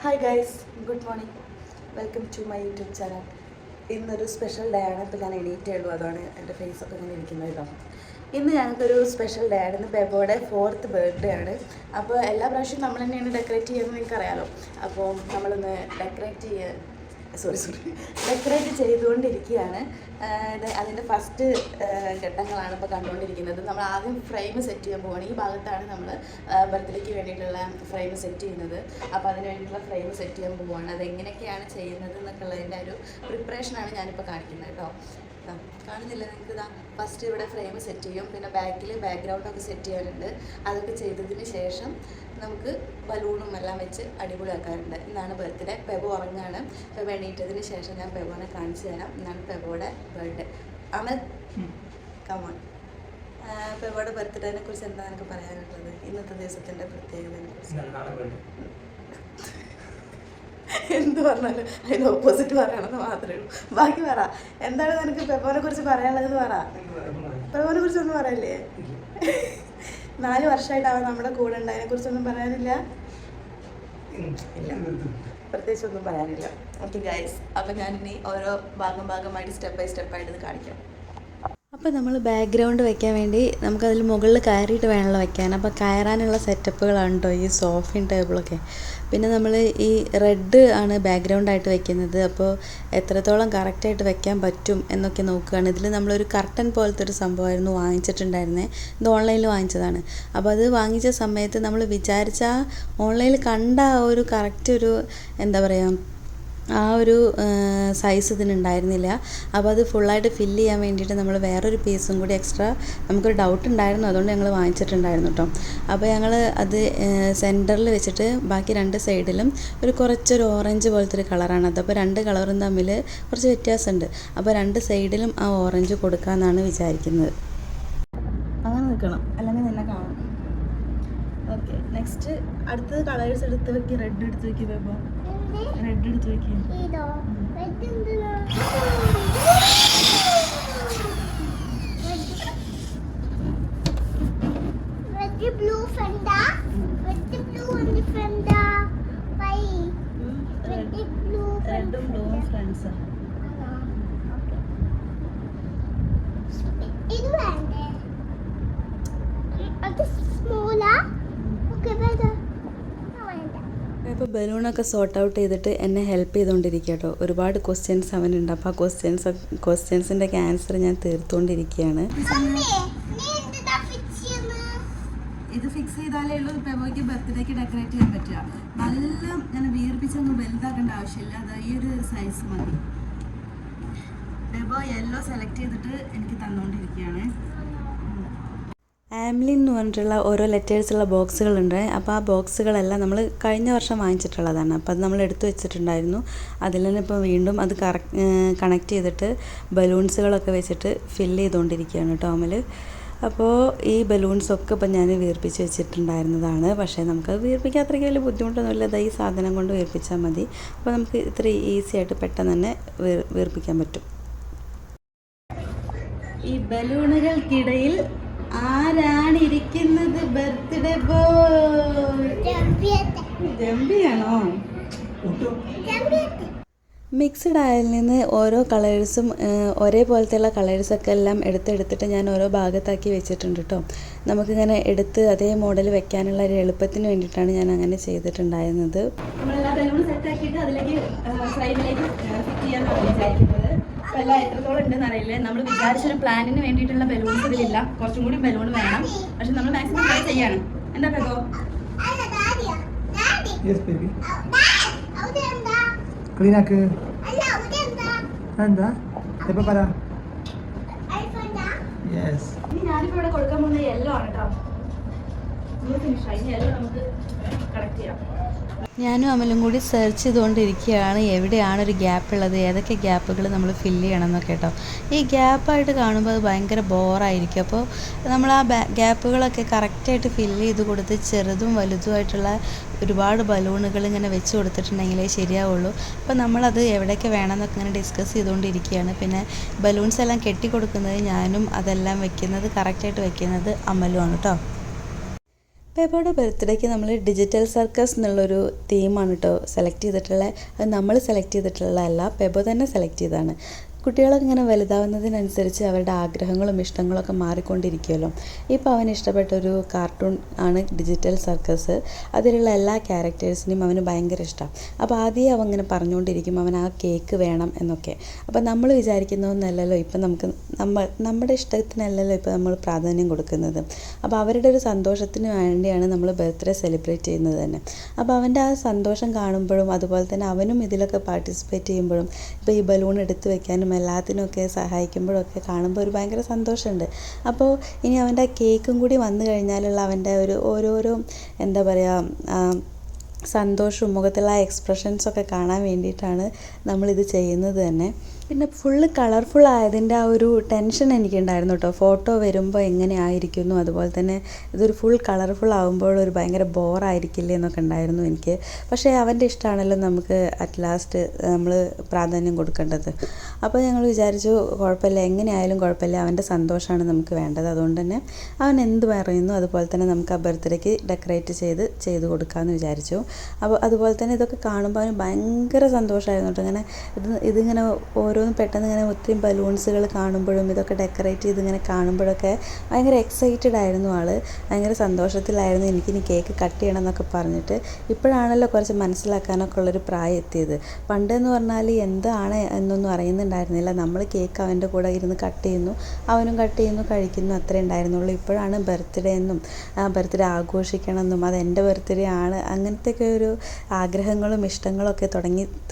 Hi guys, good morning. Welcome to my YouTube channel. ഇന്നൊരു special day ആണ്. ഇപ്പോൾ ഞാൻ എണീറ്റേ ഉള്ളൂ, അതാണ് എൻ്റെ ഫേസൊക്കെ ഇങ്ങനെ ഇരിക്കുന്നത് കേട്ടോ. ഇന്ന് ഞങ്ങൾക്കൊരു സ്പെഷ്യൽ ഡേ ആണ്. ഇന്ന് ബെബോയുടെ 4th ബർത്ത്ഡേ ആണ്. അപ്പോൾ എല്ലാ പ്രാവശ്യവും നമ്മൾ തന്നെയാണ് ഡെക്കറേറ്റ് ചെയ്യുന്നത്, നിങ്ങൾക്കറിയാലോ. അപ്പോൾ നമ്മളൊന്ന് ഡെക്കറേറ്റ് ചെയ്തുകൊണ്ടിരിക്കുകയാണ്. അതിൻ്റെ ഫസ്റ്റ് ഘട്ടങ്ങളാണ് ഇപ്പോൾ കണ്ടുകൊണ്ടിരിക്കുന്നത്. നമ്മൾ ആദ്യം ഫ്രെയിം സെറ്റ് ചെയ്യാൻ പോവുകയാണ്. ഈ ഭാഗത്താണ് നമ്മൾ ബർത്ത്ഡേക്ക് വേണ്ടിയിട്ടുള്ള ഫ്രെയിം സെറ്റ് ചെയ്യുന്നത്. അപ്പോൾ അതിന് വേണ്ടിയിട്ടുള്ള ഫ്രെയിം സെറ്റ് ചെയ്യാൻ പോവുകയാണ്. അതെങ്ങനെയൊക്കെയാണ് ചെയ്യുന്നത് എന്നൊക്കെ ഉള്ളതിൻ്റെ ഒരു പ്രിപ്പറേഷനാണ് ഞാനിപ്പോൾ കാണിക്കുന്നത് കേട്ടോ. കാണുന്നില്ല നിങ്ങൾക്ക്? ഇതാ ഫസ്റ്റ് ഇവിടെ ഫ്രെയിം സെറ്റ് ചെയ്യും, പിന്നെ ബാക്കിൽ ബാക്ക്ഗ്രൗണ്ടൊക്കെ സെറ്റ് ചെയ്യാറുണ്ട്. അതൊക്കെ ചെയ്തതിന് ശേഷം നമുക്ക് ബലൂണും എല്ലാം വെച്ച് അടിപൊളിയാക്കാറുണ്ട്. ഇന്നാണ് ബർത്ത്ഡേ. പെബോ ഉറങ്ങാണ്. പെബോ എണീറ്റതിന് ശേഷം ഞാൻ പെബോനെ കാണിച്ചു തരാം. ഇന്നാണ് പെബോയുടെ ബർത്ത്ഡേ. അമൽ, കമോൺ. പെബോയുടെ ബർത്ത്ഡേനെ കുറിച്ച് എന്താ എനിക്ക് പറയാനുള്ളത്? ഇന്നത്തെ ദിവസത്തിൻ്റെ പ്രത്യേകതയെ കുറിച്ച് എന്ത് പറഞ്ഞാലും അതിന് ഓപ്പോസിറ്റ് പറയണമെന്ന് മാത്രമേ ഉള്ളൂ. ബാക്കി പറ, എന്താണ് നിനക്ക് പെബോനെ കുറിച്ച് പറയാനുള്ളത്? പറ. പെബോനെ കുറിച്ചൊന്നും പറയല്ലേ? 4 വർഷമായിട്ട് അവൻ നമ്മുടെ കൂടെ ഉണ്ട്. അതിനെ കുറിച്ചൊന്നും പറയാനില്ല? ഇല്ല, പ്രത്യേകിച്ചൊന്നും പറയാനില്ല. ഓക്കെ ഗൈസ്, അപ്പം ഞാനിനി ഓരോ ഭാഗമായിട്ട് സ്റ്റെപ്പ് ബൈ സ്റ്റെപ്പായിട്ട് ഇത് കാണിക്കാം. അപ്പോൾ നമ്മൾ ബാക്ക്ഗ്രൗണ്ട് വെക്കാൻ വേണ്ടി നമുക്കതിൽ മുകളിൽ കയറിയിട്ട് വേണമല്ലോ വെക്കാൻ. അപ്പോൾ കയറാനുള്ള സെറ്റപ്പുകളാണ് കേട്ടോ ഈ സോഫയും ടേബിളൊക്കെ. പിന്നെ നമ്മൾ ഈ റെഡ് ആണ് ബാക്ക്ഗ്രൗണ്ടായിട്ട് വെക്കുന്നത്. അപ്പോൾ എത്രത്തോളം കറക്റ്റായിട്ട് വെക്കാൻ പറ്റും എന്നൊക്കെ നോക്കുകയാണ്. ഇതിൽ നമ്മളൊരു കർട്ടൻ പോലത്തെ ഒരു സംഭവമായിരുന്നു വാങ്ങിച്ചിട്ടുണ്ടായിരുന്നത്. ഇത് ഓൺലൈനിൽ വാങ്ങിച്ചതാണ്. അപ്പോൾ അത് വാങ്ങിച്ച സമയത്ത് നമ്മൾ വിചാരിച്ച ഓൺലൈനിൽ കണ്ട ആ ഒരു കറക്റ്റ് ഒരു എന്താ പറയുക, ആ ഒരു സൈസ് ഇതിനുണ്ടായിരുന്നില്ല. അപ്പോൾ അത് ഫുള്ളായിട്ട് ഫില്ല് ചെയ്യാൻ വേണ്ടിയിട്ട് നമ്മൾ വേറൊരു പീസും കൂടി എക്സ്ട്രാ നമുക്കൊരു ഡൗട്ട് ഉണ്ടായിരുന്നു, അതുകൊണ്ട് ഞങ്ങൾ വാങ്ങിച്ചിട്ടുണ്ടായിരുന്നു കേട്ടോ. അപ്പോൾ ഞങ്ങൾ അത് സെൻറ്ററിൽ വെച്ചിട്ട് ബാക്കി 2 സൈഡിലും കുറച്ചൊരു ഓറഞ്ച് പോലത്തെ ഒരു കളറാണ് അത്. അപ്പോൾ 2 കളറും തമ്മിൽ കുറച്ച് വ്യത്യാസമുണ്ട്. അപ്പോൾ 2 സൈഡിലും ആ ഓറഞ്ച് കൊടുക്കാമെന്നാണ് വിചാരിക്കുന്നത്. അങ്ങനെ നിൽക്കണം, അല്ലെങ്കിൽ നിന്നെ കാണും. ഓക്കെ, നെക്സ്റ്റ് അടുത്തത് കളേഴ്സ് എടുത്ത് വെക്കി. റെഡ് എടുത്ത് വെക്കി. ബേബോ റെഡ് എടുത്ത് വെക്കി. റെഡും ബ്ലൂവും ഫ്രണ്ട്സ്. ഇപ്പോൾ ബലൂണൊക്കെ സോർട്ട് ഔട്ട് ചെയ്തിട്ട് എന്നെ ഹെൽപ്പ് ചെയ്തുകൊണ്ടിരിക്കുക കേട്ടോ. ഒരുപാട് ക്വസ്റ്റ്യൻസ് അവനുണ്ട്. അപ്പോൾ ആ ക്വസ്റ്റ്യൻസിൻ്റെ ആൻസർ ഞാൻ തീർത്തുകൊണ്ടിരിക്കുകയാണ്. ഇത് ഫിക്സ് ചെയ്താലേ ഉള്ളൂ പെബോയ്ക്ക് ബർത്ത്ഡേക്ക് ഡെക്കറേറ്റ് ചെയ്യാൻ പറ്റുക. നല്ല ഞാൻ വീർപ്പിച്ചൊന്നും വലുതാക്കേണ്ട ആവശ്യമില്ല. അത് ഈ ഒരു സൈസ് മതി. പെബോ യെല്ലോ സെലക്ട് ചെയ്തിട്ട് എനിക്ക് തന്നുകൊണ്ടിരിക്കുകയാണ്. ആംലിൻ എന്ന് പറഞ്ഞിട്ടുള്ള ഓരോ ലെറ്റേഴ്സുള്ള ബോക്സുകളുണ്ട്. അപ്പോൾ ആ ബോക്സുകളെല്ലാം നമ്മൾ കഴിഞ്ഞ വർഷം വാങ്ങിച്ചിട്ടുള്ളതാണ്. അപ്പോൾ അത് നമ്മൾ എടുത്തു വെച്ചിട്ടുണ്ടായിരുന്നു. അതിൽ തന്നെ ഇപ്പോൾ വീണ്ടും അത് കണക്ട് ചെയ്തിട്ട് ബലൂൺസുകളൊക്കെ വെച്ചിട്ട് ഫില്ല് ചെയ്തുകൊണ്ടിരിക്കുകയാണ് കേട്ടോ അമൽ. അപ്പോൾ ഈ ബലൂൺസൊക്കെ ഇപ്പം ഞാൻ വീർപ്പിച്ച് വെച്ചിട്ടുണ്ടായിരുന്നതാണ്. പക്ഷേ നമുക്ക് വീർപ്പിക്കാൻ അത്രയ്ക്ക് വലിയ ബുദ്ധിമുട്ടൊന്നുമില്ല. ഈ സാധനം കൊണ്ട് വീർപ്പിച്ചാൽ മതി. അപ്പോൾ നമുക്ക് ഇത്ര ഈസി ആയിട്ട് പെട്ടെന്ന് തന്നെ വീർപ്പിക്കാൻ പറ്റും. ഈ ബലൂണുകൾക്കിടയിൽ ആരാണ് ഇരിക്കുന്നത്? Birthday boy. ജംബിയാണോ? മിക്സ്ഡ് ആയതിൽ നിന്ന് ഓരോ കളേഴ്സും ഒരേപോലത്തെയുള്ള കളേഴ്സൊക്കെ എല്ലാം എടുത്തിട്ട് ഞാൻ ഓരോ ഭാഗത്താക്കി വെച്ചിട്ടുണ്ട് കേട്ടോ. നമുക്കിങ്ങനെ എടുത്ത് അതേ മോഡൽ വെക്കാനുള്ള ഒരു എളുപ്പത്തിന് വേണ്ടിയിട്ടാണ് ഞാൻ അങ്ങനെ ചെയ്തിട്ടുണ്ടായിരുന്നത്. നമ്മളെല്ലാ ബലൂൺ സെറ്റ് ആക്കിയിട്ട് അതിലേക്ക് ഫ്രെയിമിലേക്ക് ഫിറ്റ് ചെയ്യാനാണ് വിചാരിക്കുന്നത്. അപ്പോൾ എല്ലാം എത്രത്തോളം ഉണ്ടെന്ന് അറിയില്ല. നമ്മൾ വിചാരിച്ചൊരു പ്ലാനിന് വേണ്ടിയിട്ടുള്ള ബലൂൺസ് ഇതിലില്ല. കുറച്ചും കൂടി ബലൂൺ വേണം. പക്ഷെ നമ്മൾ മാക്സിമം ട്രൈ ചെയ്യാണ്. എന്താ പെബോ? ക്ലീൻ ആക്ക്. എന്താ ഇപ്പൊ പറ? യെസ്. ഇനി ഞാനിപ്പോൾ ഇവിടെ കൊടുക്കാൻ പോകുന്ന യെല്ലോ ആണ് കേട്ടോ. നമ്മൾ ഫിനിഷ് ആയി. യെല്ലോ നമുക്ക് കറക്റ്റ് ചെയ്യാം. ഞാനും അമലും കൂടി സെർച്ച് ചെയ്തുകൊണ്ടിരിക്കുകയാണ് എവിടെയാണ് ഒരു ഗ്യാപ്പ് ഉള്ളത്, ഏതൊക്കെ ഗ്യാപ്പുകൾ നമ്മൾ ഫില്ല് ചെയ്യണം എന്നൊക്കെ കേട്ടോ. ഈ ഗ്യാപ്പായിട്ട് കാണുമ്പോൾ അത് ഭയങ്കര ബോറായിരിക്കും. അപ്പോൾ നമ്മൾ ആ ഗ്യാപ്പുകളൊക്കെ കറക്റ്റായിട്ട് ഫില്ല് ചെയ്ത് കൊടുത്ത് ചെറുതും വലുതുമായിട്ടുള്ള ഒരുപാട് ബലൂണുകൾ ഇങ്ങനെ വെച്ച് കൊടുത്തിട്ടുണ്ടെങ്കിലേ ശരിയാവുള്ളൂ. അപ്പോൾ നമ്മളത് എവിടെയൊക്കെ വേണമെന്നൊക്കെ ഇങ്ങനെ ഡിസ്കസ് ചെയ്തുകൊണ്ടിരിക്കുകയാണ്. പിന്നെ ബലൂൺസ് എല്ലാം കെട്ടി കൊടുക്കുന്നത് ഞാനും, അതെല്ലാം വെക്കുന്നത് കറക്റ്റായിട്ട് വെക്കുന്നത് അമലുമാണ് കേട്ടോ. പേപ്പയുടെ ബർത്ത്ഡേക്ക് നമ്മൾ ഡിജിറ്റൽ സർക്കസ് എന്നുള്ളൊരു തീമാണ് കേട്ടോ സെലക്ട് ചെയ്തിട്ടുള്ളത്. അത് നമ്മൾ സെലക്ട് ചെയ്തിട്ടുള്ളതല്ല, പെബോ തന്നെ സെലക്ട് ചെയ്തതാണ്. കുട്ടികളൊക്കെ ഇങ്ങനെ വലുതാവുന്നതിനനുസരിച്ച് അവരുടെ ആഗ്രഹങ്ങളും ഇഷ്ടങ്ങളൊക്കെ മാറിക്കൊണ്ടിരിക്കുമല്ലോ. ഇപ്പോൾ അവന് ഇഷ്ടപ്പെട്ടൊരു കാർട്ടൂൺ ആണ് ഡിജിറ്റൽ സർക്കസ്. അതിലുള്ള എല്ലാ ക്യാരക്ടേഴ്സിനെയും അവന് ഭയങ്കര ഇഷ്ടമാണ്. അപ്പോൾ ആദ്യം അവൻ ഇങ്ങനെ പറഞ്ഞുകൊണ്ടിരിക്കും അവൻ ആ കേക്ക് വേണം എന്നൊക്കെ. അപ്പോൾ നമ്മൾ വിചാരിക്കുന്നതൊന്നല്ലല്ലോ ഇപ്പം നമ്മുടെ ഇഷ്ടത്തിനല്ലല്ലോ ഇപ്പോൾ നമ്മൾ പ്രാധാന്യം കൊടുക്കുന്നത്. അപ്പോൾ അവരുടെ ഒരു സന്തോഷത്തിന് വേണ്ടിയാണ് നമ്മൾ ബർത്ത്ഡേ സെലിബ്രേറ്റ് ചെയ്യുന്നത് തന്നെ. അപ്പോൾ അവൻ്റെ ആ സന്തോഷം കാണുമ്പോഴും അതുപോലെ തന്നെ അവനും ഇതിലൊക്കെ പാർട്ടിസിപ്പേറ്റ് ചെയ്യുമ്പോഴും ഇപ്പോൾ ഈ ബലൂൺ എടുത്ത് വെക്കാനും എല്ലാത്തിനുമൊക്കെ സഹായിക്കുമ്പോഴൊക്കെ കാണുമ്പോൾ ഒരു ഭയങ്കര സന്തോഷമുണ്ട്. അപ്പോൾ ഇനി അവൻ്റെ കേക്കും കൂടി വന്നു കഴിഞ്ഞാലുള്ള അവൻ്റെ ഒരു ഓരോരോ എന്താ പറയുക സന്തോഷവും മുഖത്തുള്ള എക്സ്പ്രഷൻസൊക്കെ കാണാൻ വേണ്ടിയിട്ടാണ് നമ്മളിത് ചെയ്യുന്നത് തന്നെ. പിന്നെ ഫുള്ള് കളർഫുൾ ആയതിൻ്റെ ആ ഒരു ടെൻഷൻ എനിക്കുണ്ടായിരുന്നു കേട്ടോ. ഫോട്ടോ വരുമ്പോൾ എങ്ങനെ ആയിരിക്കുന്നു, അതുപോലെ തന്നെ ഇതൊരു ഫുൾ കളർഫുൾ ആകുമ്പോൾ ഒരു ഭയങ്കര ബോറായിരിക്കില്ലേ എന്നൊക്കെ ഉണ്ടായിരുന്നു എനിക്ക്. പക്ഷേ അവൻ്റെ ഇഷ്ടമാണല്ലോ നമുക്ക് അറ്റ് ലാസ്റ്റ് നമ്മൾ പ്രാധാന്യം കൊടുക്കേണ്ടത്. അപ്പോൾ ഞങ്ങൾ വിചാരിച്ചു കുഴപ്പമില്ല, എങ്ങനെയായാലും കുഴപ്പമില്ല, അവൻ്റെ സന്തോഷമാണ് നമുക്ക് വേണ്ടത്. അതുകൊണ്ട് തന്നെ അവൻ എന്ത് പറയുന്നു അതുപോലെ തന്നെ നമുക്ക് ആ ബർത്ത്ഡേക്ക് ഡെക്കറേറ്റ് ചെയ്ത് കൊടുക്കാമെന്ന് വിചാരിച്ചു. അപ്പോൾ അതുപോലെ തന്നെ ഇതൊക്കെ കാണുമ്പോൾ അവന് ഭയങ്കര സന്തോഷമായിരുന്നു കേട്ടോ. ഇങ്ങനെ ഇതിങ്ങനെ ഓരോന്നും പെട്ടെന്ന് ഇങ്ങനെ ഒത്തിരി ബലൂൺസുകൾ കാണുമ്പോഴും ഇതൊക്കെ ഡെക്കറേറ്റ് ചെയ്ത് ഇങ്ങനെ കാണുമ്പോഴൊക്കെ ഭയങ്കര എക്സൈറ്റഡ് ആയിരുന്നു ആൾ. ഭയങ്കര സന്തോഷത്തിലായിരുന്നു എനിക്കിനി കേക്ക് കട്ട് ചെയ്യണം എന്നൊക്കെ പറഞ്ഞിട്ട്. ഇപ്പോഴാണല്ലോ കുറച്ച് മനസ്സിലാക്കാനൊക്കെ ഉള്ളൊരു പ്രായം എത്തിയത്. പണ്ടെന്ന് പറഞ്ഞാൽ എന്താണ് എന്നൊന്നും അറിയുന്നുണ്ടായിരുന്നില്ല. നമ്മൾ കേക്ക് അവൻ്റെ കൂടെ ഇരുന്ന് കട്ട് ചെയ്യുന്നു, അവനും കട്ട് ചെയ്യുന്നു, കഴിക്കുന്നു, അത്രേ ഉണ്ടായിരുന്നുള്ളൂ. ഇപ്പോഴാണ് ബർത്ത്ഡേ എന്നും ബർത്ത്ഡേ ആഘോഷിക്കണം എന്നും അത് എൻ്റെ ബർത്ത്ഡേ ആണ് അങ്ങനത്തെയൊക്കെ ഒരു ആഗ്രഹങ്ങളും ഇഷ്ടങ്ങളൊക്കെ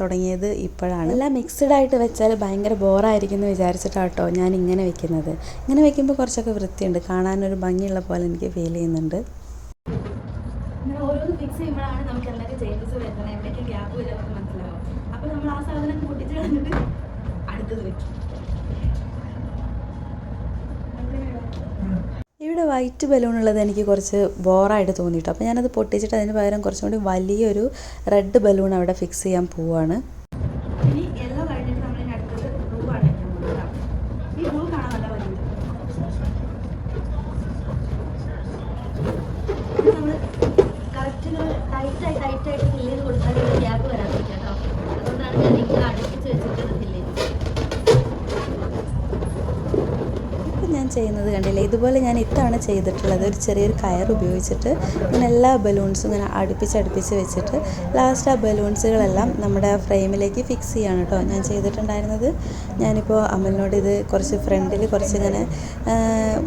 തുടങ്ങിയത് ഇപ്പോഴാണ്. എല്ലാം മിക്സ്ഡ് ആയിട്ട് വെച്ചാൽ ഭയങ്കര ബോറായിരിക്കും എന്ന് വിചാരിച്ചിട്ടാട്ടോ ഞാൻ ഇങ്ങനെ വെക്കുന്നത്. ഇങ്ങനെ വെക്കുമ്പോൾ കുറച്ചൊക്കെ വൃത്തിയുണ്ട്, കാണാനൊരു ഭംഗിയുള്ള പോലെ എനിക്ക് ഫീൽ ചെയ്യുന്നുണ്ട്. ഓരോന്ന് ഫിക്സ് ചെയ്യുമ്പോഴാണ് നമുക്ക് എന്തൊക്കെ ചേഞ്ചസ് വരുന്നത്, എവിടെയൊക്കെ ഗ്യാപ്പ് വരുന്നത് മനസ്സിലാവും. അപ്പോൾ നമ്മൾ ആ സാധനം പൊട്ടിച്ച് കളഞ്ഞിട്ട് അടുത്തത് വെക്കും. ഇവിടെ വൈറ്റ് ബലൂൺ ഉള്ളത് എനിക്ക് കുറച്ച് ബോറായിട്ട് തോന്നിയിട്ടു. അപ്പോൾ ഞാനത് പൊട്ടിച്ചിട്ട് അതിന് പകരം കുറച്ചും കൂടി വലിയൊരു റെഡ് ബലൂൺ അവിടെ ഫിക്സ് ചെയ്യാൻ പോവുകയാണ്. ഇനി യെല്ലോ കഴിഞ്ഞിട്ട് നമ്മൾ ഇനി അടുത്തത് ബ്ലൂ ആണ് വെക്കാൻ പോകുന്നത്. ഈ ബ്ലൂ കാണാൻ നല്ല ഭംഗിയുണ്ട്. നമ്മൾ കറക്റ്റ് ടൈറ്റായിട്ട് ഫില്ല് ചെയ്ത് കൊടുത്താൽ ഗ്യാപ്പ് വരാതിരിക്കും കേട്ടോ. അതുകൊണ്ടാണ് ഞാൻ ഇങ്ങനെ അടുപ്പിച്ച് വെച്ചിട്ട് ഫില്ല് ചെയ്യുന്നത്. ഞാൻ ചെയ്യുന്നത് കണ്ടില്ലേ, ഇതുപോലെ ഞാൻ ഇത്തവണ ചെയ്തിട്ടുള്ളത് ഒരു ചെറിയൊരു കയർ ഉപയോഗിച്ചിട്ട് ഇങ്ങനെ എല്ലാ ബലൂൺസും ഇങ്ങനെ അടുപ്പിച്ച് വെച്ചിട്ട് ലാസ്റ്റ് ആ ബലൂൺസുകളെല്ലാം നമ്മുടെ ആ ഫ്രെയിമിലേക്ക് ഫിക്സ് ചെയ്യാണ് കേട്ടോ ഞാൻ ചെയ്തിട്ടുണ്ടായിരുന്നത്. ഞാനിപ്പോൾ അമലിനോട് ഇത് കുറച്ച് ഫ്രണ്ടിൽ കുറച്ച് ഇങ്ങനെ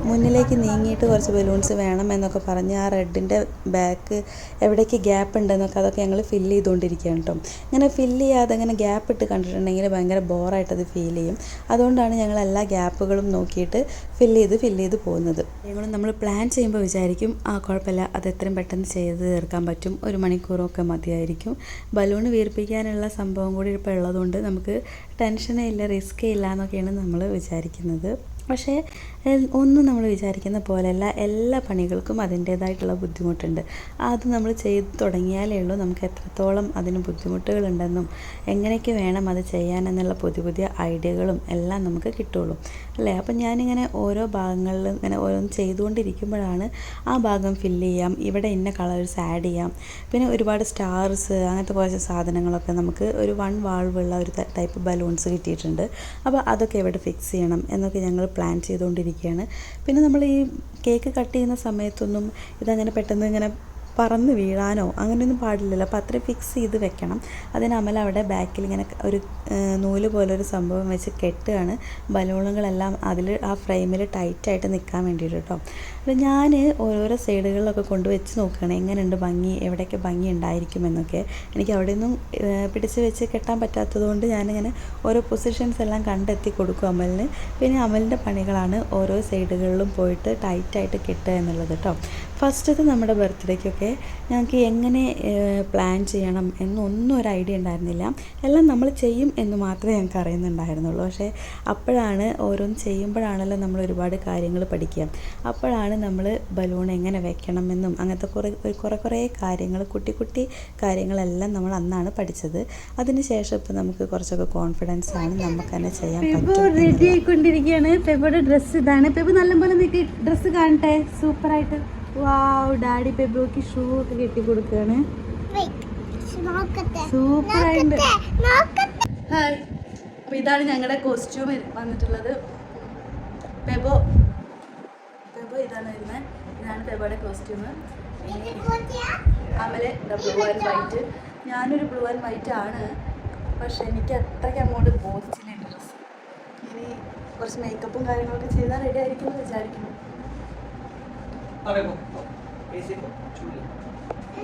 മുന്നിലേക്ക് നീങ്ങിയിട്ട് കുറച്ച് ബലൂൺസ് വേണം എന്നൊക്കെ പറഞ്ഞ് ആ റെഡിൻ്റെ ബാക്ക് എവിടേക്ക് ഗ്യാപ്പ് ഉണ്ടെന്നൊക്കെ അതൊക്കെ ഞങ്ങൾ ഫില്ല് ചെയ്തുകൊണ്ടിരിക്കുകയാണ് കേട്ടോ. ഇങ്ങനെ ഫില്ല് ചെയ്യാതെ ഇങ്ങനെ ഗ്യാപ്പ് ഇട്ട് കണ്ടിട്ടുണ്ടെങ്കിൽ ഭയങ്കര ബോറായിട്ടത് ഫീൽ ചെയ്യും. അതുകൊണ്ടാണ് ഞങ്ങൾ എല്ലാ ഗ്യാപ്പുകളും നോക്കിയിട്ട് ഫില്ല് ചെയ്ത് പോകുന്നത്. നമ്മൾ പ്ലാൻ ചെയ്യുമ്പോൾ വിചാരിക്കും കുഴപ്പമില്ല, അത് എത്രയും പെട്ടെന്ന് ചെയ്ത് തീർക്കാൻ പറ്റും, 1 മണിക്കൂറൊക്കെ മതിയായിരിക്കും. ബലൂൺ വീർപ്പിക്കാനുള്ള സംഭവം കൂടി ഇപ്പോൾ ഉള്ളതുകൊണ്ട് നമുക്ക് ടെൻഷനേ ഇല്ല, റിസ്ക്കേ ഇല്ല എന്നൊക്കെയാണ് നമ്മൾ വിചാരിക്കുന്നത്. പക്ഷേ ഒന്നും നമ്മൾ വിചാരിക്കുന്ന പോലെയല്ല, എല്ലാ പണികൾക്കും അതിൻ്റേതായിട്ടുള്ള ബുദ്ധിമുട്ടുണ്ട്. അത് നമ്മൾ ചെയ്ത് തുടങ്ങിയാലേ ഉള്ളൂ നമുക്ക് എത്രത്തോളം അതിന് ബുദ്ധിമുട്ടുകളുണ്ടെന്നും എങ്ങനെയൊക്കെ വേണം അത് ചെയ്യാനെന്നുള്ള പുതിയ ഐഡിയകളും എല്ലാം നമുക്ക് കിട്ടുള്ളൂ അല്ലേ. അപ്പം ഞാനിങ്ങനെ ഓരോ ഭാഗങ്ങളിലും ഇങ്ങനെ ഓരോന്ന് ചെയ്തുകൊണ്ടിരിക്കുമ്പോഴാണ് ആ ഭാഗം ഫില്ല് ചെയ്യാം, ഇവിടെ ഇന്ന കളേഴ്സ് ആഡ് ചെയ്യാം, പിന്നെ ഒരുപാട് സ്റ്റാർസ് അങ്ങനത്തെ കുറച്ച് സാധനങ്ങളൊക്കെ നമുക്ക് ഒരു 1 വാൾവുള്ള ഒരു ടൈപ്പ് ബലൂൺസ് കിട്ടിയിട്ടുണ്ട്. അപ്പോൾ അതൊക്കെ എവിടെ ഫിക്സ് ചെയ്യണം എന്നൊക്കെ ഞങ്ങൾ പ്ലാൻ ചെയ്തുകൊണ്ടിരിക്കുകയാണ്. പിന്നെ നമ്മൾ ഈ കേക്ക് കട്ട് ചെയ്യുന്ന സമയത്തൊന്നും ഇതങ്ങനെ പെട്ടെന്ന് ഇങ്ങനെ പറന്ന് വീഴാനോ അങ്ങനെയൊന്നും പാടില്ലല്ലോ. അപ്പോൾ അത്രയും ഫിക്സ് ചെയ്ത് വെക്കണം. അതിന് അമൽ അവിടെ ബാക്കിൽ ഇങ്ങനെ ഒരു നൂല് പോലൊരു സംഭവം വെച്ച് കെട്ടുകയാണ് ബലൂണുകളെല്ലാം അതിൽ ആ ഫ്രെയിമിൽ ടൈറ്റായിട്ട് നിൽക്കാൻ വേണ്ടിയിട്ട് കേട്ടോ. അപ്പോൾ ഞാൻ ഓരോരോ സൈഡുകളിലൊക്കെ കൊണ്ടുവച്ച് നോക്കുകയാണ് എങ്ങനെയുണ്ട് ഭംഗി, എവിടെയൊക്കെ ഭംഗി ഉണ്ടായിരിക്കുമെന്നൊക്കെ. എനിക്ക് അവിടെയൊന്നും പിടിച്ച് വെച്ച് കെട്ടാൻ പറ്റാത്തതുകൊണ്ട് ഞാനിങ്ങനെ ഓരോ പൊസിഷൻസ് എല്ലാം കണ്ടെത്തി കൊടുക്കും അമലിന്. പിന്നെ അമലിൻ്റെ പണികളാണ് ഓരോ സൈഡുകളിലും പോയിട്ട് ടൈറ്റായിട്ട് കെട്ടുക എന്നുള്ളത് കേട്ടോ. ഫസ്റ്റത്തെ നമ്മുടെ ബർത്ത്ഡേക്കൊക്കെ ഞങ്ങൾക്ക് എങ്ങനെ പ്ലാൻ ചെയ്യണം എന്നൊന്നും ഒരു ഐഡിയ ഉണ്ടായിരുന്നില്ല. എല്ലാം നമ്മൾ ചെയ്യും എന്ന് മാത്രമേ ഞങ്ങൾക്ക് അറിയുന്നുണ്ടായിരുന്നുള്ളൂ. പക്ഷേ അപ്പോഴാണ് ഓരോന്ന് ചെയ്യുമ്പോഴാണല്ലോ നമ്മൾ ഒരുപാട് കാര്യങ്ങൾ പഠിക്കുക. അപ്പോഴാണ് നമ്മൾ ബലൂൺ എങ്ങനെ വെക്കണമെന്നും അങ്ങനത്തെ കുറേ കാര്യങ്ങൾ കുട്ടി കാര്യങ്ങളെല്ലാം നമ്മൾ അന്നാണ് പഠിച്ചത്. അതിനുശേഷം ഇപ്പോൾ നമുക്ക് കുറച്ചൊക്കെ കോൺഫിഡൻസ് ആണ് നമുക്ക് തന്നെ ചെയ്യാൻ പറ്റും. റെഡി ആയിക്കൊണ്ടിരിക്കുകയാണ്. പെബയുടെ ഡ്രസ്സ് ഇതാണ്. പെബ് നല്ലപോലെ ഡ്രസ്സ് കാണട്ടെ, സൂപ്പറായിട്ട് വാവ്, ഡാഡി പെബോക്ക് ഷൂ ഒക്കെ കെട്ടി കൊടുക്കുകയാണ്. സൂപ്പറായിട്ടുണ്ട്. ഹായ്, അപ്പോൾ ഇതാണ് ഞങ്ങളുടെ കോസ്റ്റ്യൂം വന്നിട്ടുള്ളത്. പെബോ ഇതാണ് വരുന്നത്. ഇതാണ് പെബോയുടെ costume. Amal blue and white, ഞാനൊരു ബ്ലൂ ആൻഡ് വൈറ്റ് ആണ്, പക്ഷെ എനിക്ക് അത്രയ്ക്ക് അങ്ങോട്ട് ബോധിച്ചില്ല ഡ്രസ്സ്. ഇനി കുറച്ച് മേക്കപ്പും കാര്യങ്ങളൊക്കെ ചെയ്താൽ റെഡി ആയിരിക്കും എന്ന് വിചാരിക്കുന്നു.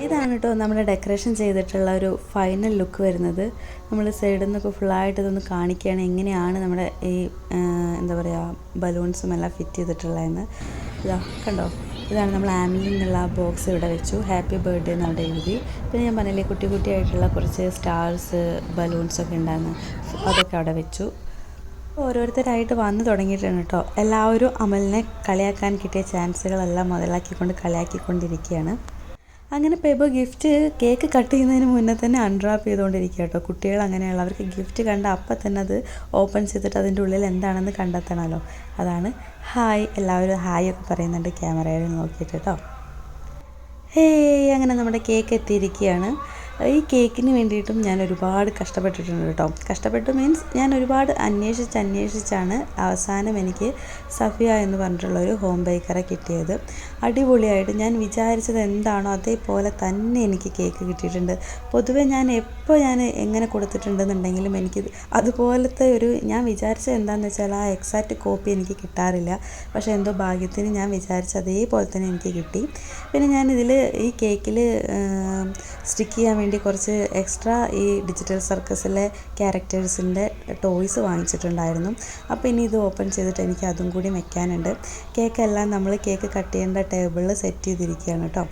ഇതാണ് കേട്ടോ നമ്മുടെ ഡെക്കറേഷൻ ചെയ്തിട്ടുള്ള ഒരു ഫൈനൽ ലുക്ക് വരുന്നത്. നമ്മൾ സൈഡിൽ നിന്നൊക്കെ ഫുള്ളായിട്ട് ഇതൊന്ന് കാണിക്കുകയാണ് എങ്ങനെയാണ് നമ്മുടെ ഈ എന്താ പറയുക ബലൂൺസും എല്ലാം ഫിറ്റ് ചെയ്തിട്ടുള്ളതെന്ന്. ഇതാ കണ്ടോ, ഇതാണ് നമ്മൾ ആമിൽ നിന്നുള്ള ബോക്സ് ഇവിടെ വെച്ചു. ഹാപ്പി ബർത്ത്ഡേ എന്ന് അവിടെ എഴുതി. പിന്നെ ഞാൻ പറഞ്ഞില്ലേ കുട്ടിയായിട്ടുള്ള കുറച്ച് സ്റ്റാർസ് ബലൂൺസൊക്കെ ഉണ്ടായിരുന്നു, അതൊക്കെ അവിടെ വെച്ചു. ഓരോരുത്തരായിട്ട് വന്നു തുടങ്ങിയിട്ടുണ്ട് കേട്ടോ. എല്ലാവരും അമലിനെ കളിയാക്കാൻ കിട്ടിയ ചാൻസുകളെല്ലാം മുതലാക്കിക്കൊണ്ട് കളിയാക്കിക്കൊണ്ടിരിക്കുകയാണ്. അങ്ങനെ പെബോ ഗിഫ്റ്റ് കേക്ക് കട്ട് ചെയ്യുന്നതിന് മുന്നേ തന്നെ അൺറാപ്പ് ചെയ്തുകൊണ്ടിരിക്കുക കേട്ടോ. കുട്ടികൾ അങ്ങനെയുള്ള അവർക്ക് ഗിഫ്റ്റ് കണ്ട അപ്പം തന്നെ അത് ഓപ്പൺ ചെയ്തിട്ട് അതിൻ്റെ ഉള്ളിൽ എന്താണെന്ന് കണ്ടെത്തണമല്ലോ. അതാണ് ഹായ്, എല്ലാവരും ഹായ് ഒക്കെ പറയുന്നുണ്ട് ക്യാമറയിൽ നോക്കിയിട്ട് കേട്ടോ. ഹേയ്, അങ്ങനെ നമ്മുടെ കേക്ക് എത്തിയിരിക്കുകയാണ്. ഈ കേക്കിന് വേണ്ടിയിട്ടും ഞാൻ ഒരുപാട് കഷ്ടപ്പെട്ടിട്ടുണ്ട് കേട്ടോ. കഷ്ടപ്പെട്ടു മീൻസ് ഞാൻ ഒരുപാട് അന്വേഷിച്ചാണ് അവസാനം എനിക്ക് സഫിയ എന്ന് പറഞ്ഞിട്ടുള്ളൊരു ഹോം ബേക്കറെ കിട്ടിയത്. അടിപൊളിയായിട്ട് ഞാൻ വിചാരിച്ചത് എന്താണോ അതേപോലെ തന്നെ എനിക്ക് കേക്ക് കിട്ടിയിട്ടുണ്ട്. പൊതുവേ ഞാൻ എങ്ങനെ കൊടുത്തിട്ടുണ്ടെന്നുണ്ടെങ്കിലും എനിക്ക് അതുപോലത്തെ ഞാൻ വിചാരിച്ചത് എന്താണെന്ന് വെച്ചാൽ ആ എക്സാക്റ്റ് കോപ്പി എനിക്ക് കിട്ടാറില്ല. പക്ഷേ എന്തോ ഭാഗ്യത്തിന് ഞാൻ വിചാരിച്ച അതേപോലെ തന്നെ എനിക്ക് കിട്ടി. പിന്നെ ഞാനിതിൽ ഈ കേക്കിൽ സ്റ്റിക്ക് ചെയ്യാൻ വേണ്ടി കുറച്ച് എക്സ്ട്രാ ഈ ഡിജിറ്റൽ സർക്കസിലെ ക്യാരക്ടേഴ്സിൻ്റെ ടോയ്സ് വാങ്ങിച്ചിട്ടുണ്ടായിരുന്നു. അപ്പോൾ ഇനി ഇത് ഓപ്പൺ ചെയ്തിട്ട് എനിക്ക് അതും കൂടി വെക്കാനുണ്ട്. കേക്കെല്ലാം നമ്മൾ കേക്ക് കട്ട് ചെയ്യേണ്ട ടേബിളിൽ സെറ്റ് ചെയ്തിരിക്കുകയാണ് കേട്ടോ.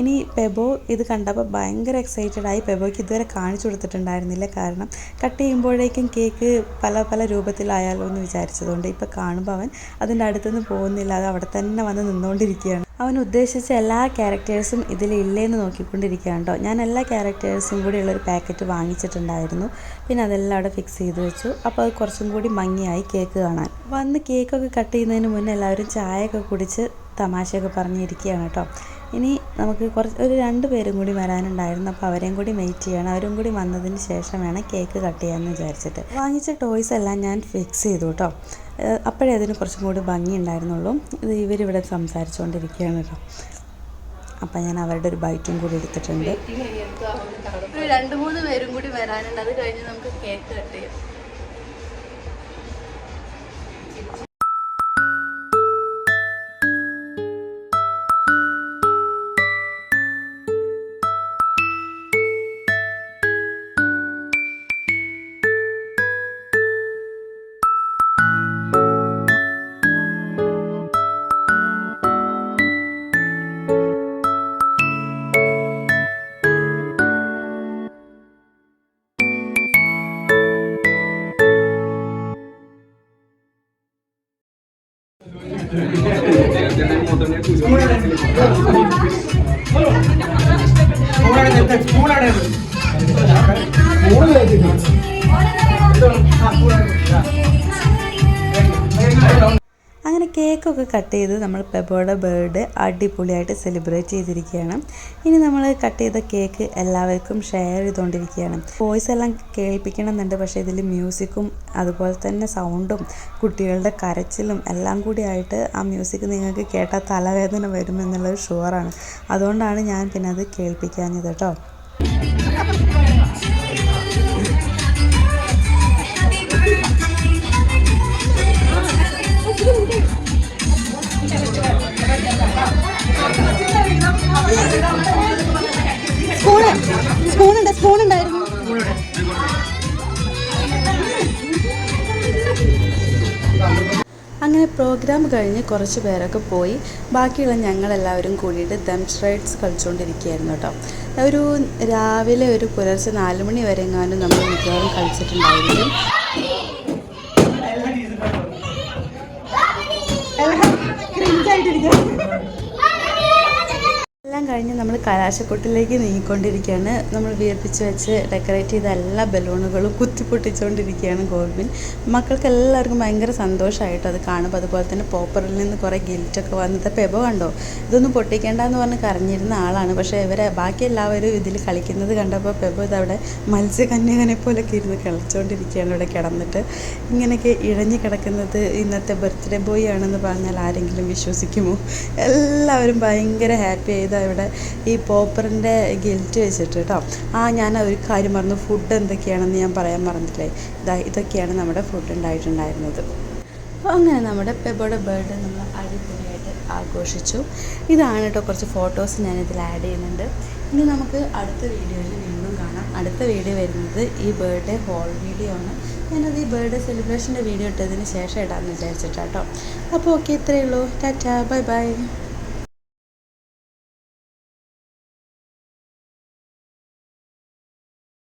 ഇനി പെബോ ഇത് കണ്ടപ്പോൾ ഭയങ്കര എക്സൈറ്റഡായി. പെബോയ്ക്ക് ഇതുവരെ കാണിച്ചു കൊടുത്തിട്ടുണ്ടായിരുന്നില്ല, കാരണം കട്ട് ചെയ്യുമ്പോഴേക്കും കേക്ക് പല രൂപത്തിലായാലോ എന്ന് വിചാരിച്ചതുകൊണ്ട് ഇപ്പോൾ കാണുമ്പോൾ അവൻ അതിൻ്റെ അടുത്തുനിന്ന് പോകുന്നില്ല, അത് അവിടെ തന്നെ വന്ന് നിന്നുകൊണ്ടിരിക്കുകയാണ്. അവൻ ഉദ്ദേശിച്ച എല്ലാ ക്യാരക്ടേഴ്സും ഇതിലില്ലേന്ന് നോക്കിക്കൊണ്ടിരിക്കുകയാണ് കേട്ടോ. ഞാൻ എല്ലാ ക്യാരക്ടേഴ്സും കൂടി ഉള്ളൊരു പാക്കറ്റ് വാങ്ങിച്ചിട്ടുണ്ടായിരുന്നു. പിന്നെ അതെല്ലാം അവിടെ ഫിക്സ് ചെയ്ത് വെച്ചു. അപ്പോൾ അത് കുറച്ചും കൂടി ഭംഗിയായി കേക്ക് കാണാൻ. വന്ന് കേക്കൊക്കെ കട്ട് ചെയ്യുന്നതിന് മുന്നേ എല്ലാവരും ചായയൊക്കെ കുടിച്ച് തമാശയൊക്കെ പറഞ്ഞിരിക്കുകയാണ് കേട്ടോ. ഇനി നമുക്ക് ഒരു 2 പേരും കൂടി വരാനുണ്ടായിരുന്നു. അപ്പോൾ അവരെയും കൂടി വെയിറ്റ് ചെയ്യണം. അവരും കൂടി വന്നതിന് ശേഷം വേണം കേക്ക് കട്ട് ചെയ്യാമെന്ന് വിചാരിച്ചിട്ട് വാങ്ങിച്ച ടോയ്സ് എല്ലാം ഞാൻ ഫിക്സ് ചെയ്തു കേട്ടോ. അപ്പോഴേ അതിന് കുറച്ചും കൂടി ഭംഗി ഉണ്ടായിരുന്നുള്ളൂ. ഇവരിവിടെ സംസാരിച്ചുകൊണ്ടിരിക്കുകയാണ് കേട്ടോ. അപ്പം ഞാൻ അവരുടെ ഒരു ബൈറ്റും കൂടി എടുത്തിട്ടുണ്ട്. 2-3 പേരും കൂടി വരാനുണ്ട്. അത് കഴിഞ്ഞ് നമുക്ക് കേക്ക് കട്ട് ചെയ്യാം. അങ്ങനെ കേക്കൊക്കെ കട്ട് ചെയ്ത് നമ്മൾ പെബോയുടെ ബർത്ത്ഡേ അടിപൊളിയായിട്ട് സെലിബ്രേറ്റ് ചെയ്തിരിക്കുകയാണ്. ഇനി നമ്മൾ കട്ട് ചെയ്ത കേക്ക് എല്ലാവർക്കും ഷെയർ ചെയ്തുകൊണ്ടിരിക്കുകയാണ്. വോയിസ് എല്ലാം കേൾപ്പിക്കണമെന്നുണ്ട്, പക്ഷേ ഇതിൽ മ്യൂസിക്കും അതുപോലെ തന്നെ സൗണ്ടും കുട്ടികളുടെ കരച്ചിലും എല്ലാം കൂടി ആയിട്ട് ആ മ്യൂസിക് നിങ്ങൾക്ക് കേട്ടാൽ തലവേദന വരുമെന്നുള്ളത് ഷുവറാണ്. അതുകൊണ്ടാണ് ഞാൻ പിന്നെ അത് കേൾപ്പിക്കാഞ്ഞത് കേട്ടോ. സ്പൂൺ ഉണ്ടായിരുന്നു. അങ്ങനെ പ്രോഗ്രാം കഴിഞ്ഞ് കുറച്ച് പേരൊക്കെ പോയി. ബാക്കിയുള്ള ഞങ്ങളെല്ലാവരും കൂടിയിട്ട് ദംസ് റൈഡ്സ് കളിച്ചുകൊണ്ടിരിക്കുകയായിരുന്നു കേട്ടോ. രാവിലെ പുലർച്ചെ 4 മണി വരെ എങ്ങാനും നമ്മൾ മിക്കവാറും കളിച്ചിട്ടുണ്ടായിരിക്കും. എല്ലാം കഴിഞ്ഞ് നമ്മൾ കലാശക്കൊട്ടിലേക്ക് നീങ്ങിക്കൊണ്ടിരിക്കുകയാണ്. നമ്മൾ വിയർപ്പിച്ച് വെച്ച് ഡെക്കറേറ്റ് ചെയ്ത എല്ലാ ബലൂണുകളും കുത്തിപ്പൊട്ടിച്ചുകൊണ്ടിരിക്കുകയാണ് ഗോൾബിൻ. മക്കൾക്ക് എല്ലാവർക്കും ഭയങ്കര സന്തോഷമായിട്ടോ അത് കാണുമ്പോൾ. അതുപോലെ തന്നെ പോപ്പറിൽ നിന്ന് കുറേ ഗിൽറ്റൊക്കെ വന്നത് പെബോ കണ്ടോ, ഇതൊന്നും പൊട്ടിക്കേണ്ടെന്ന് പറഞ്ഞ് കരഞ്ഞിരുന്ന ആളാണ്. പക്ഷേ ബാക്കി എല്ലാവരും ഇതിൽ കളിക്കുന്നത് കണ്ടപ്പോൾ പെബോ ഇതവിടെ മത്സ്യകന്യകനെ പോലൊക്കെ ഇരുന്ന് കളിച്ചുകൊണ്ടിരിക്കുകയാണ് ഇവിടെ കിടന്നിട്ട്. ഇങ്ങനെയൊക്കെ ഇഴഞ്ഞു കിടക്കുന്നത് ഇന്നത്തെ ബർത്ത്ഡേ ബോയ് ആണെന്ന് പറഞ്ഞാൽ ആരെങ്കിലും വിശ്വസിക്കുമോ? എല്ലാവരും ഭയങ്കര ഹാപ്പി ആയത് ഇവിടെ ഈ പോപ്പറിൻ്റെ ഗിൽറ്റ് വെച്ചിട്ട് കേട്ടോ. ഞാൻ ഒരു കാര്യം പറഞ്ഞു, ഫുഡ് എന്തൊക്കെയാണെന്ന് ഞാൻ പറയാൻ മറന്നില്ലേ. ഇതൊക്കെയാണ് നമ്മുടെ ഫുഡ് ഉണ്ടായിട്ടുണ്ടായിരുന്നത്. അപ്പോൾ അങ്ങനെ നമ്മുടെ പെബോയുടെ ബർത്ത്ഡേ നമ്മൾ അടിപൊളിയായിട്ട് ആഘോഷിച്ചു. ഇതാണ് കേട്ടോ കുറച്ച് ഫോട്ടോസ് ഞാനിതിൽ ആഡ് ചെയ്യുന്നുണ്ട്. ഇനി നമുക്ക് അടുത്ത വീഡിയോയിൽ വീണ്ടും കാണാം. അടുത്ത വീഡിയോ വരുന്നത് ഈ ബർത്ത്ഡേ ഹോൾ വീഡിയോ ആണ്. ഞാനത് ഈ ബർത്ത്ഡേ സെലിബ്രേഷൻ്റെ വീഡിയോ ഇട്ടതിന് ശേഷം ഇടാമെന്ന് വിചാരിച്ചിട്ടാട്ടോ. അപ്പോൾ ഓക്കെ, ഇത്രയേ ഉള്ളൂ. Tata, bye bye.